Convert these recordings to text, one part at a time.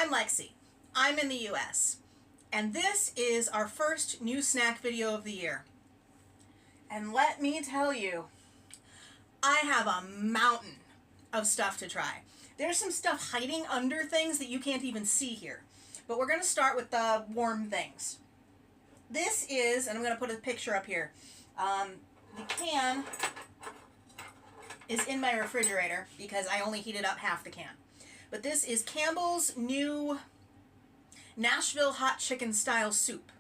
I'm Lexi. I'm in the US. And this is our first new snack video of the year. And let me tell you, I have a mountain of stuff to try. There's some stuff hiding under things that you can't even see here. But we're going to start with the warm things. This is, and I'm going to put a picture up here. The can is in my refrigerator because I only heated up half the can. But this is Campbell's new Nashville hot chicken style soup.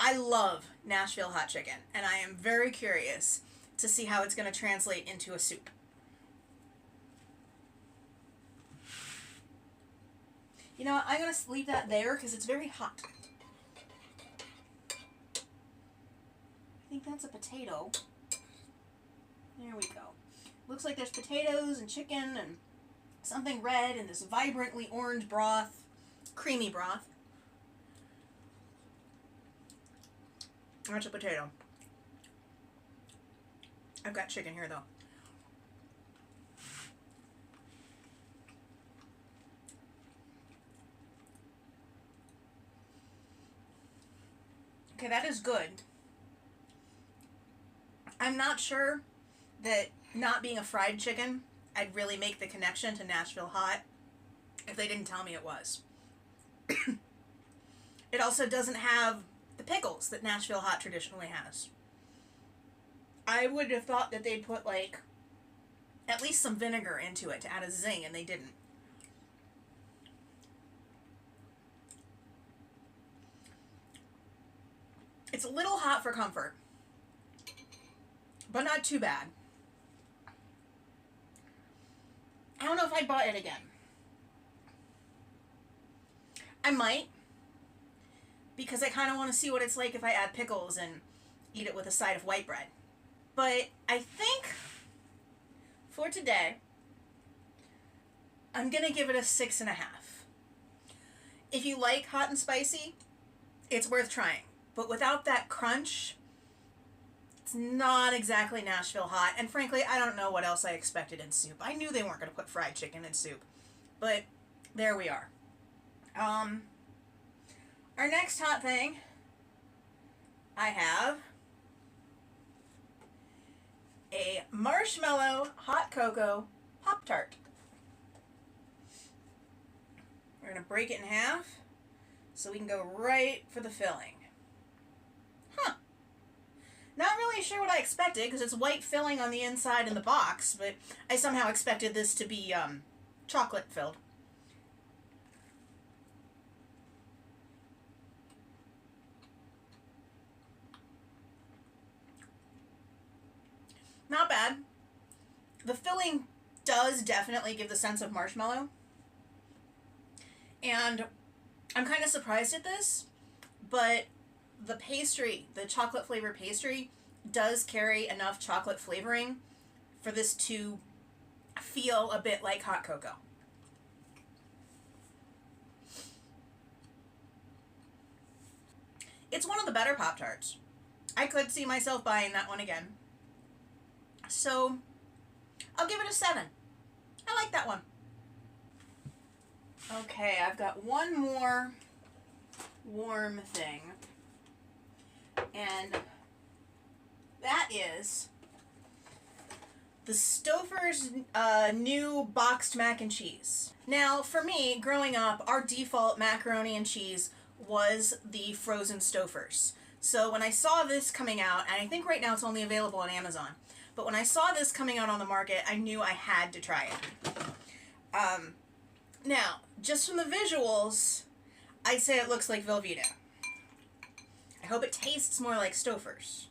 I love Nashville hot chicken, and I am very curious to see how it's going to translate into a soup. You know what, I'm going to leave that there because it's very hot. I think that's a potato. There we go. Looks like there's potatoes and chicken and something red and this vibrantly orange broth, creamy broth. That's a potato. I've got chicken here though. Okay, that is good. I'm not sure that not being a fried chicken, I'd really make the connection to Nashville hot if they didn't tell me it was. It also doesn't have the pickles that Nashville hot traditionally has. I would have thought that they'd put like at least some vinegar into it to add a zing, and they didn't. It's a little hot for comfort, but not too bad. I don't know if I'd buy it again. I might, because I kind of want to see what it's like if I add pickles and eat it with a side of white bread. But I think for today, I'm going to give it a 6.5. If you like hot and spicy, it's worth trying. But without that crunch, it's not exactly Nashville hot. And frankly, I don't know what else I expected in soup. I knew they weren't going to put fried chicken in soup. But there we are. Our next hot thing, I have a marshmallow hot cocoa Pop-Tart. We're going to break it in half so we can go right for the filling. Huh. Not really sure what I expected because it's white filling on the inside in the box, but I somehow expected this to be chocolate filled. Not bad. The filling does definitely give the sense of marshmallow. And I'm kind of surprised at this, but the pastry, the chocolate flavored pastry, does carry enough chocolate flavoring for this to feel a bit like hot cocoa. It's one of the better Pop-Tarts. I could see myself buying that one again. So, I'll give it a 7. I like that one. Okay, I've got one more warm thing. And that is the Stouffer's new boxed mac and cheese. Now, for me, growing up, our default macaroni and cheese was the frozen Stouffer's. So when I saw this coming out, and I think right now it's only available on Amazon, but when I saw this coming out on the market, I knew I had to try it. Now, just from the visuals, I'd say it looks like Velveeta. I hope it tastes more like Stouffer's.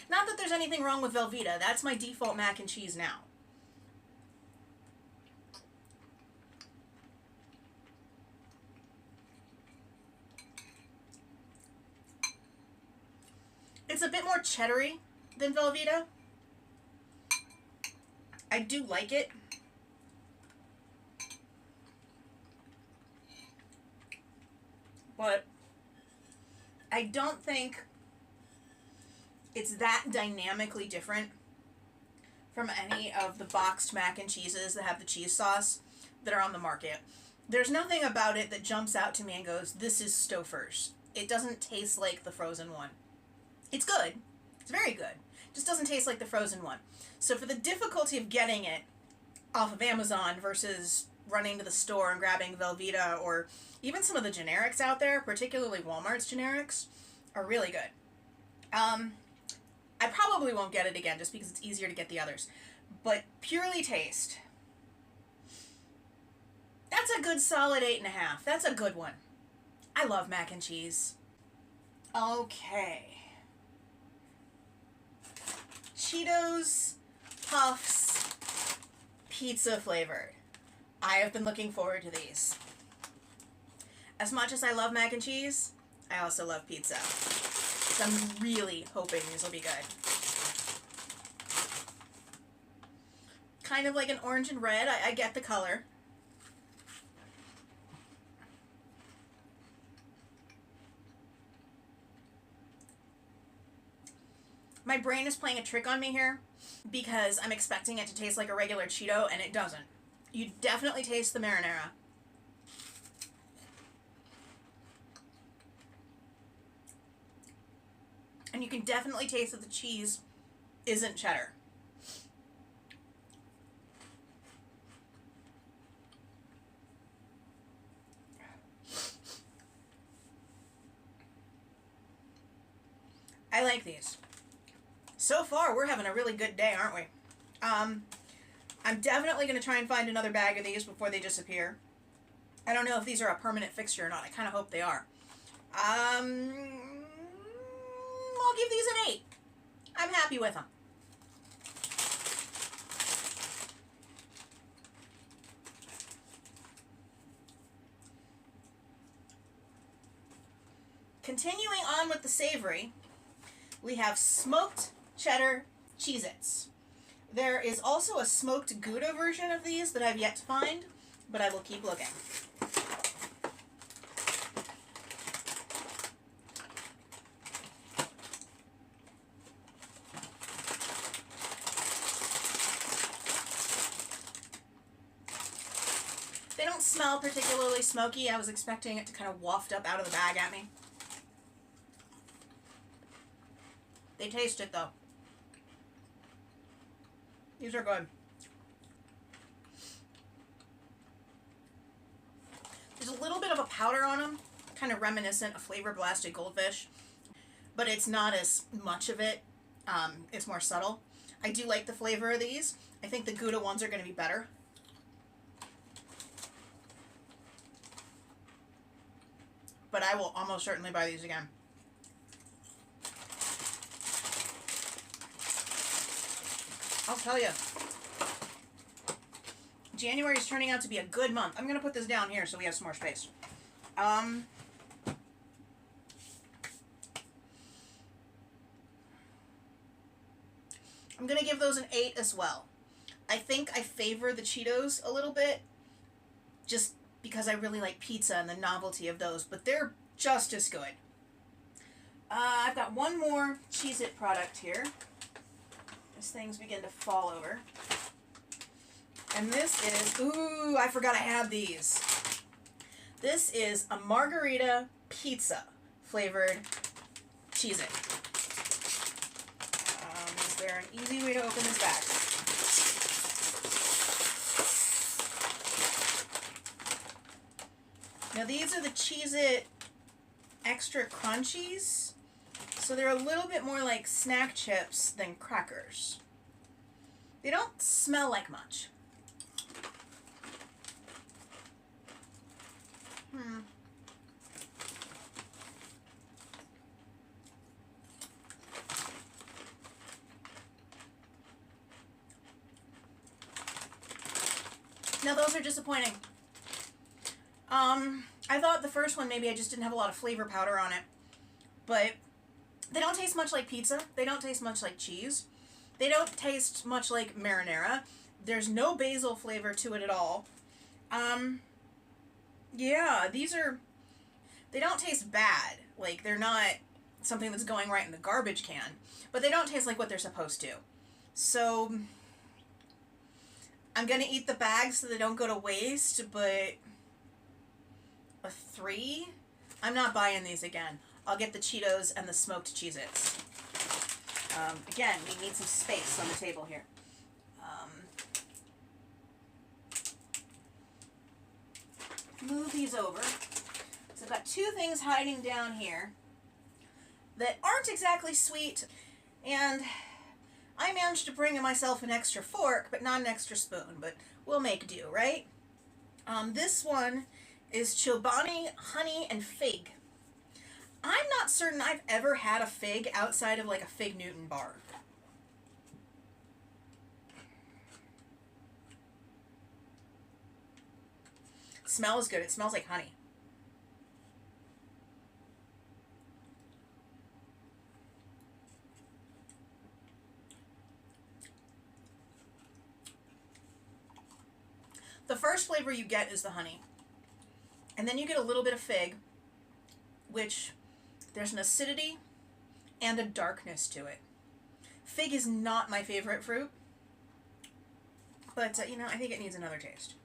Not that there's anything wrong with Velveeta. That's my default mac and cheese now. It's a bit more cheddary than Velveeta. I do like it. But I don't think it's that dynamically different from any of the boxed mac and cheeses that have the cheese sauce that are on the market. There's nothing about it that jumps out to me and goes, this is Stouffer's. It doesn't taste like the frozen one. It's good. It's very good. It just doesn't taste like the frozen one. So for the difficulty of getting it off of Amazon versus running to the store and grabbing Velveeta, or even some of the generics out there, particularly Walmart's generics, are really good. I probably won't get it again just because it's easier to get the others. But purely taste. That's a good solid 8.5. That's a good one. I love mac and cheese. Okay. Cheetos Puffs pizza flavored. I have been looking forward to these. As much as I love mac and cheese, I also love pizza. So I'm really hoping these will be good. Kind of like an orange and red. I get the color. My brain is playing a trick on me here because I'm expecting it to taste like a regular Cheeto, and it doesn't. You definitely taste the marinara. And you can definitely taste that the cheese isn't cheddar. I like these. So far, we're having a really good day, aren't we? I'm definitely going to try and find another bag of these before they disappear. I don't know if these are a permanent fixture or not. I kind of hope they are. I'll give these an 8. I'm happy with them. Continuing on with the savory, we have smoked cheddar Cheez-Its. There is also a smoked Gouda version of these that I've yet to find, but I will keep looking. They don't smell particularly smoky. I was expecting it to kind of waft up out of the bag at me. They taste it though. These are good. There's a little bit of a powder on them, kind of reminiscent of Flavor Blasted Goldfish, but it's not as much of it. It's more subtle. I do like the flavor of these. I think the Gouda ones are going to be better. But I will almost certainly buy these again. I'll tell you, January is turning out to be a good month. I'm going to put this down here so we have some more space. I'm going to give those an 8 as well. I think I favor the Cheetos a little bit just because I really like pizza and the novelty of those, but they're just as good. I've got one more Cheez-It product here. As things begin to fall over. And this is, ooh, I forgot I had these. This is a margarita pizza flavored Cheez-It. Is there an easy way to open this bag? Now these are the Cheez-It Extra Crunchies. So they're a little bit more like snack chips than crackers. They don't smell like much. Now those are disappointing. I thought the first one maybe I just didn't have a lot of flavor powder on it. But they don't taste much like pizza. They don't taste much like cheese. They don't taste much like marinara. There's no basil flavor to it at all. Yeah, they don't taste bad. Like, they're not something that's going right in the garbage can. But they don't taste like what they're supposed to. So, I'm going to eat the bags so they don't go to waste, but a 3. I'm not buying these again. I'll get the Cheetos and the smoked Cheez-Its. Again, we need some space on the table here. Move these over. So I've got 2 things hiding down here that aren't exactly sweet, and I managed to bring myself an extra fork, but not an extra spoon, but we'll make do, right? This one is Chobani Honey and Fig. I'm not certain I've ever had a fig outside of like a Fig Newton bar. It smells good. It smells like honey. The first flavor you get is the honey. And then you get a little bit of fig, which there's an acidity and a darkness to it. Fig is not my favorite fruit, but you know, I think it needs another taste.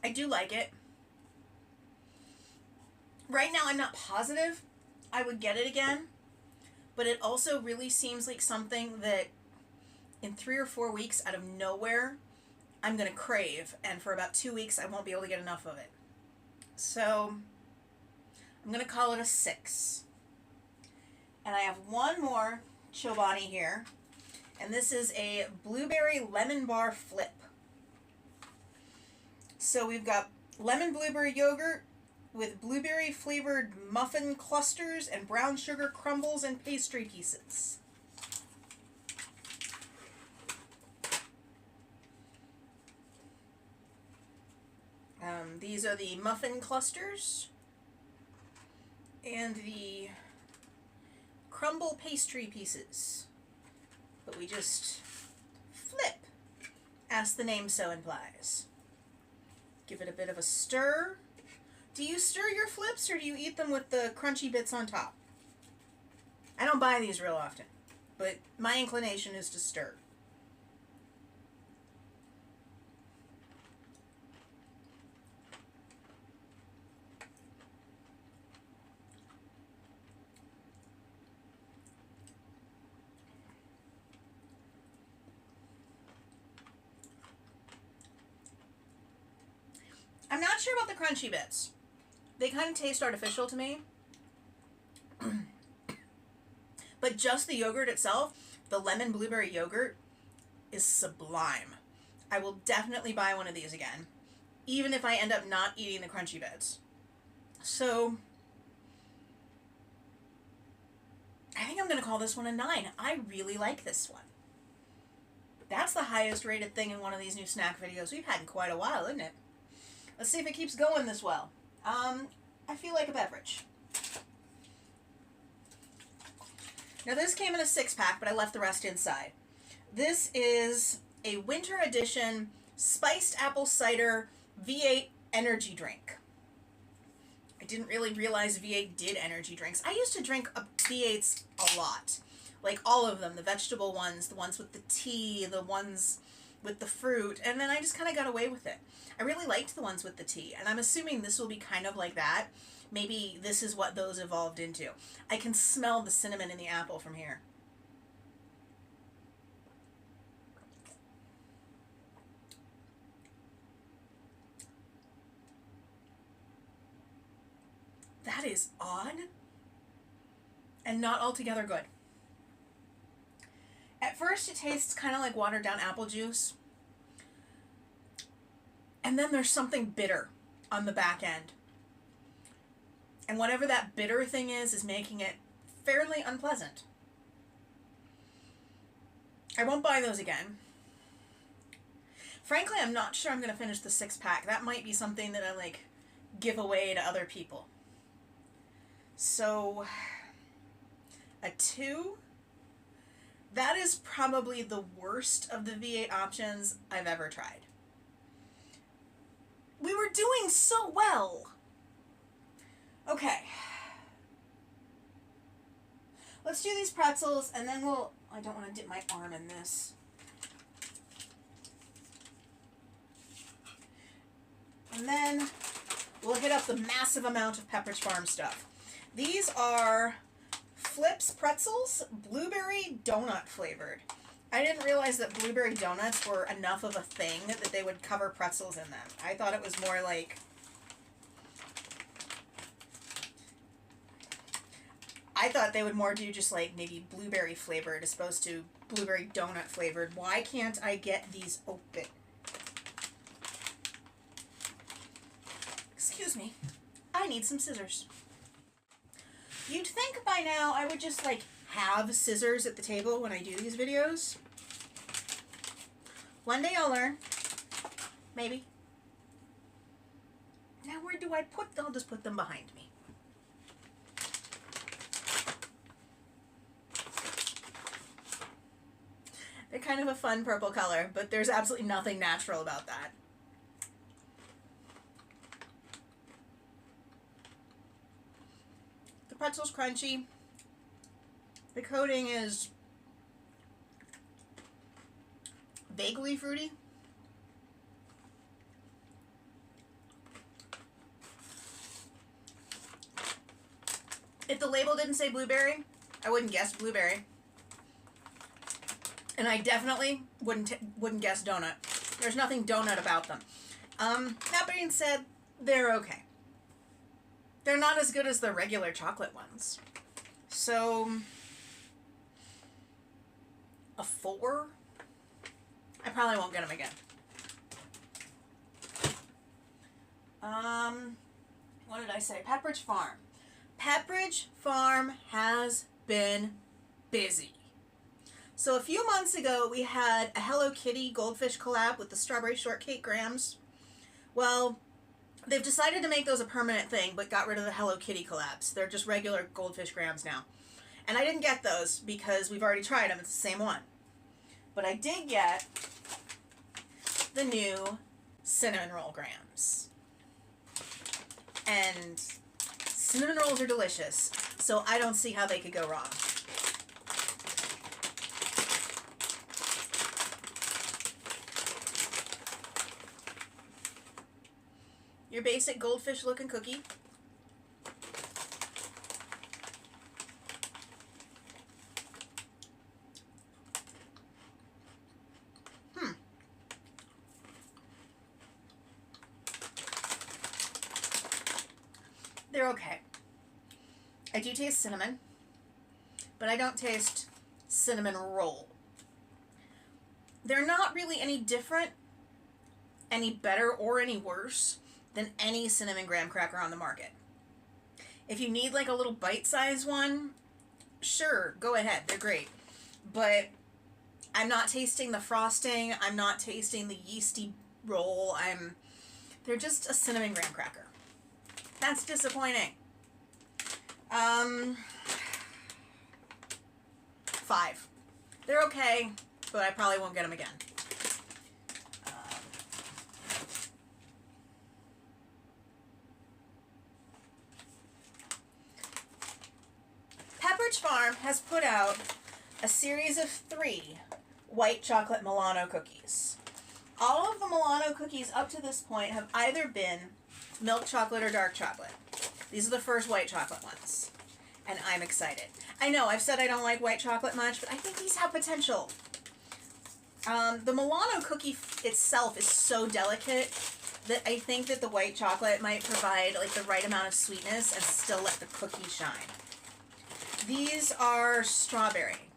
I do like it. Right now I'm not positive I would get it again, but it also really seems like something that in 3 or 4 weeks out of nowhere I'm going to crave, and for about 2 weeks I won't be able to get enough of it. So I'm going to call it a 6. And I have one more Chobani here, and this is a blueberry lemon bar flip. So we've got lemon blueberry yogurt with blueberry flavored muffin clusters and brown sugar crumbles and pastry pieces. These are the muffin clusters and the crumble pastry pieces. But we just flip, as the name so implies. Give it a bit of a stir. Do you stir your flips or do you eat them with the crunchy bits on top? I don't buy these real often, but my inclination is to stir. I'm not sure about the crunchy bits. They kind of taste artificial to me. But just the yogurt itself, the lemon blueberry yogurt, is sublime. I will definitely buy one of these again, even if I end up not eating the crunchy bits. So I think I'm going to call this one a 9. I really like this one. That's the highest rated thing in one of these new snack videos we've had in quite a while, isn't it? Let's see if it keeps going this well. I feel like a beverage. Now this came in a 6-pack, but I left the rest inside. This is a winter edition spiced apple cider V8 energy drink. I didn't really realize V8 did energy drinks. I used to drink V8s a lot. Like all of them, the vegetable ones, the ones with the tea, the ones with the fruit, and then I just kind of got away with it. I really liked the ones with the tea, and I'm assuming this will be kind of like that. Maybe this is what those evolved into. I can smell the cinnamon in the apple from here. That is odd and not altogether good. At first it tastes kind of like watered down apple juice. And then there's something bitter on the back end. And whatever that bitter thing is making it fairly unpleasant. I won't buy those again. Frankly, I'm not sure I'm going to finish the 6-pack. That might be something that I give away to other people. So, a 2? That is probably the worst of the V8 options I've ever tried. We were doing so well. Okay. let's do these pretzels, and then we'll, I don't want to dip my arm in this. And then we'll hit up the massive amount of Pepperidge Farm stuff. These are Flips pretzels, blueberry donut flavored. I didn't realize that blueberry donuts were enough of a thing that they would cover pretzels in them. I thought it was more like... I thought they would more do just like maybe blueberry flavored as opposed to blueberry donut flavored. Why can't I get these open? Excuse me. I need some scissors. You'd think by now I would just like have scissors at the table when I do these videos. One day I'll learn. Maybe. Now where do I put them? I'll just put them behind me. They're kind of a fun purple color, but there's absolutely nothing natural about that. The pretzel's crunchy. The coating is vaguely fruity. If the label didn't say blueberry, I wouldn't guess blueberry. And I definitely wouldn't guess donut. There's nothing donut about them. That being said, they're okay. They're not as good as the regular chocolate ones. So, a 4? I probably won't get them again. What did I say? Pepperidge Farm. Pepperidge Farm has been busy. So a few months ago, we had a Hello Kitty goldfish collab with the strawberry shortcake grams. Well, they've decided to make those a permanent thing, but got rid of the Hello Kitty collabs. They're just regular goldfish grams now. And I didn't get those because we've already tried them. It's the same one. But I did get the new cinnamon roll grams. And cinnamon rolls are delicious, so I don't see how they could go wrong. Your basic goldfish looking cookie. They're okay. I do taste cinnamon, but I don't taste cinnamon roll. They're not really any different, any better, or any worse than any cinnamon graham cracker on the market. If you need like a little bite-sized one, sure, go ahead, they're great. But I'm not tasting the frosting, I'm not tasting the yeasty roll, they're just a cinnamon graham cracker. That's disappointing. 5. They're okay, but I probably won't get them again. Pepperidge Farm has put out a series of 3 white chocolate Milano cookies. All of the Milano cookies up to this point have either been milk chocolate or dark chocolate. These are the first white chocolate ones, and I'm excited. I know I've said I don't like white chocolate much, but I think these have potential. The Milano cookie itself is so delicate that I think that the white chocolate might provide like the right amount of sweetness and still let the cookie shine. These are strawberry,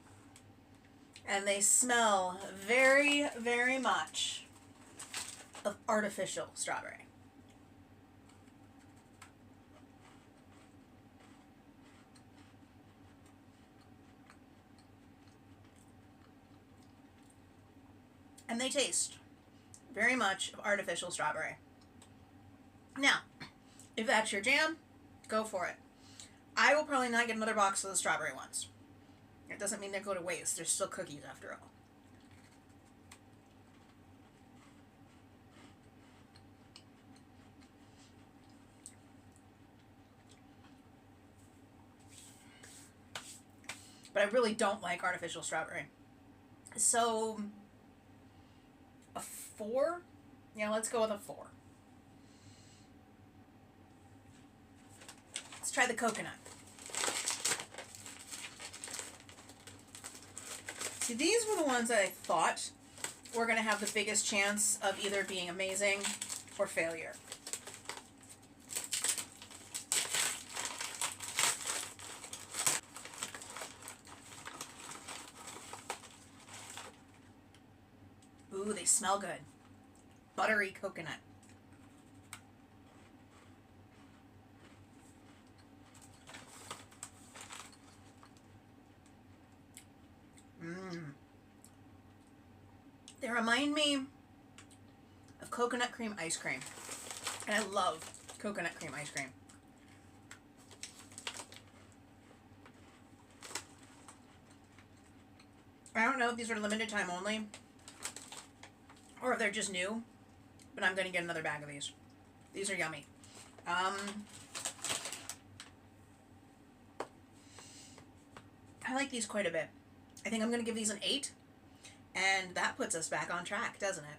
and they smell very, very much of artificial strawberry. And they taste very much of artificial strawberry. Now, if that's your jam, go for it. I will probably not get another box of the strawberry ones. It doesn't mean they go to waste. They're still cookies after all. but I really don't like artificial strawberry. So, a 4? Yeah, let's go with a 4. Let's try the coconut. See, these were the ones that I thought were going to have the biggest chance of either being amazing or failure. Ooh, they smell good. Buttery coconut. They remind me of coconut cream ice cream. And I love coconut cream ice cream. I don't know if these are limited time only or if they're just new, but I'm going to get another bag of these. These are yummy. I like these quite a bit. I think I'm going to give these an 8, and that puts us back on track, doesn't it?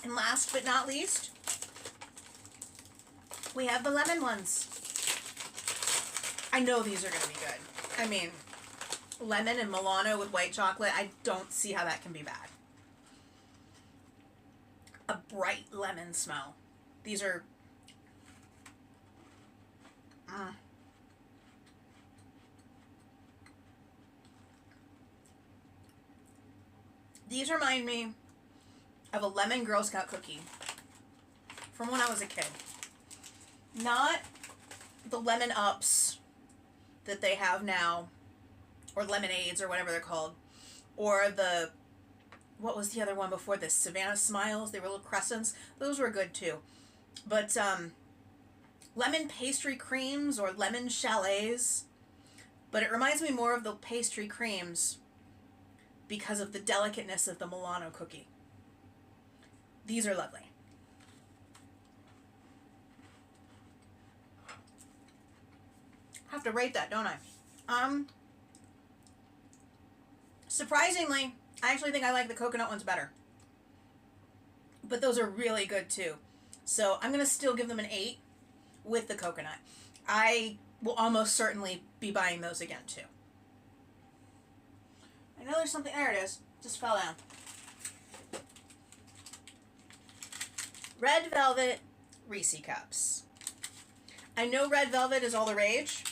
And last but not least, we have the lemon ones. I know these are going to be good. I mean, lemon and Milano with white chocolate, I don't see how that can be bad. A bright lemon smell. These are... These remind me of a lemon Girl Scout cookie from when I was a kid. Not the lemon ups that they have now, or lemonades or whatever they're called, or the, what was the other one before this, Savannah Smiles. They were little crescents. Those were good too. But lemon pastry creams or lemon chalets, but it reminds me more of the pastry creams because of the delicateness of the Milano cookie. These are lovely. I have to rate that, don't I? Surprisingly, I actually think I like the coconut ones better. But those are really good too. So I'm going to still give them an 8 with the coconut. I will almost certainly be buying those again too. I know there's something, there it is, just fell down. Red Velvet Reese Cups. I know red velvet is all the rage,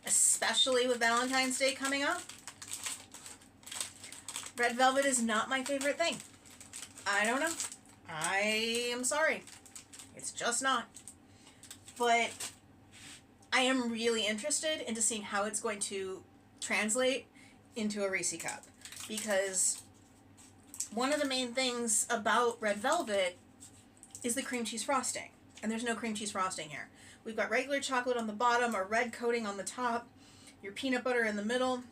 especially with Valentine's Day coming up. Red velvet is not my favorite thing. I don't know. I am sorry. It's just not. But I am really interested into seeing how it's going to translate into a Reese cup. Because one of the main things about red velvet is the cream cheese frosting. And there's no cream cheese frosting here. We've got regular chocolate on the bottom, a red coating on the top, your peanut butter in the middle.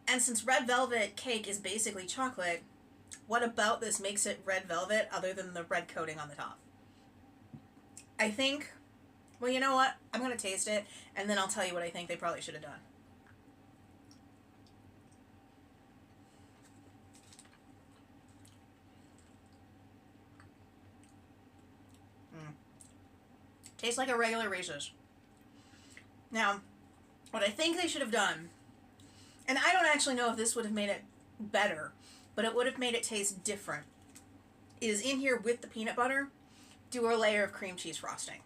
And since red velvet cake is basically chocolate, what about this makes it red velvet other than the red coating on the top? I think, well, you know what? I'm going to taste it, and then I'll tell you what I think they probably should have done. Tastes like a regular Reese's. Now, what I think they should have done, and I don't actually know if this would have made it better, but it would have made it taste different, is in here with the peanut butter, do a layer of cream cheese frosting.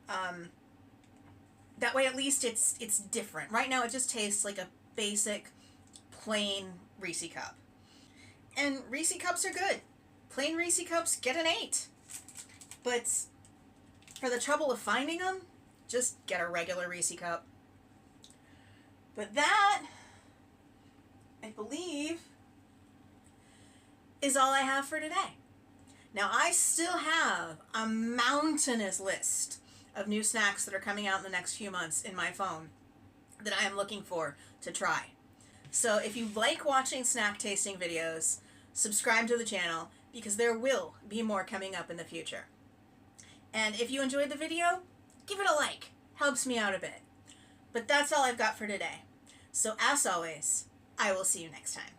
That way at least it's different. Right now it just tastes like a basic, plain Reese cup. And Reese cups are good. Plain Reese cups get an 8. But for the trouble of finding them, just get a regular Reese cup. But that, I believe, is all I have for today. Now, I still have a mountainous list of new snacks that are coming out in the next few months in my phone that I am looking for to try. So if you like watching snack tasting videos, subscribe to the channel because there will be more coming up in the future. And if you enjoyed the video, give it a like. Helps me out a bit. But that's all I've got for today. So as always, I will see you next time.